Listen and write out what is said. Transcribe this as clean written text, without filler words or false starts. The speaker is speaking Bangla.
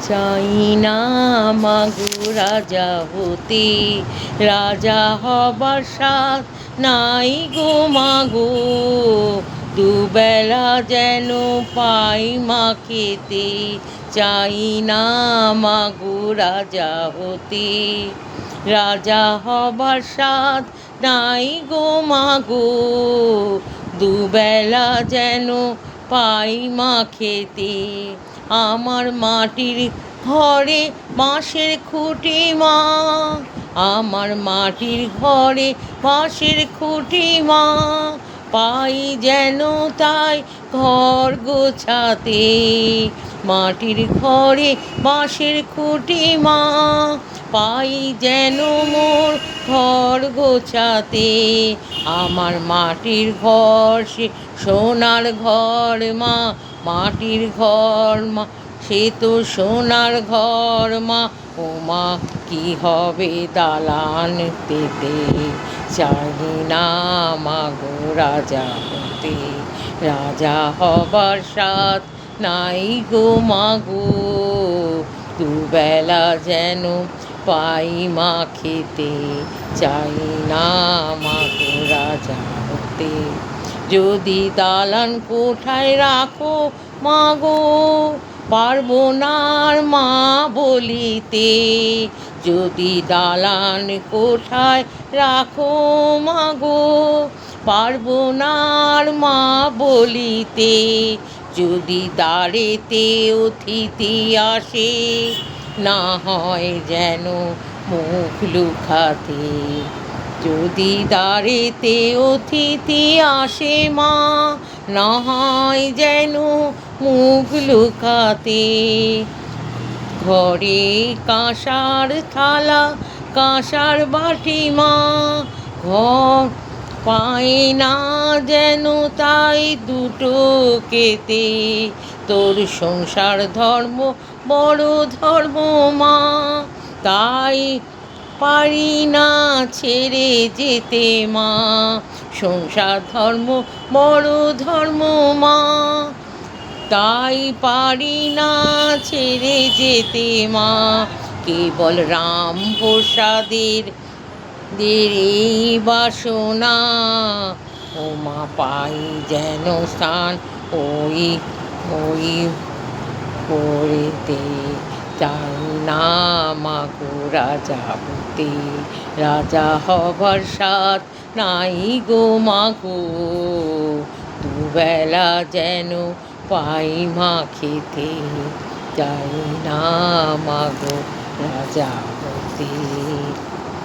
চাই না মাগো রাজা হতে, রাজা হবার সাধ নাই গো মাগো। দুবেলা যেন পাই মা খেতে, চাই না মাগো রাজা হতে, রাজা হবার সাধ নাই গো মাগো। দুবেলা যেন পাই মা খেতে। আমার মাটির ঘরে বাঁশের খুঁটি মা, আমার মাটির ঘরে বাঁশের খুঁটি মা, পাই যেন তাই ঘর গোছাতে। মাটির ঘরে বাঁশের খুঁটি মা, পাই যেন মোর ঘর গোছাতে। আমার মাটির ঘর সে সোনার ঘর মা, মাটির ঘর মা সে তো সোনার ঘর মা। ও মা কি হবে দালান পেতে, চাই না মাগো রাজা হতে, রাজা হবার সাধ নাই গো মাগো। দুবেলা যেন পাই মা খেতে, চাই না মাগো রাজা হতে। যদি দালান কোঠায় রাখো মাগো, পারবো না আর মা বলিতে। যদি দালান কোঠায় রাখো মাগো, পারবো না আর মা বলিতে। যদি দ্বারেতে অতিথি আসে, না হয় যেন মুখ লুকাতে। যদি দ্বারেতে অতিথি আসে মা, না হয় যেন মুখ লুকাতে। ঘরে কাঁসার থালা কাঁসার বাটি মা, ঘর পায় না যেন তাই দুটো খেতে। তোর সংসার ধর্ম বড় ধর্ম মা, তাই পারি না ছেড়ে যেতে মা। সংসার ধর্ম বড় ধর্ম মা, তাই পারি না ছেড়ে যেতে মা। কেবল রাম প্রসাদের এই বাসনা, ও মা পাই যেন স্থান ওই ওই করেতে। চাই না মাগো রাজা হতে, রাজা হবার সাধ নাই গো মাগো। দুবেলা যেন পাই মা খেতে, চাই না মাগো রাজা হতে।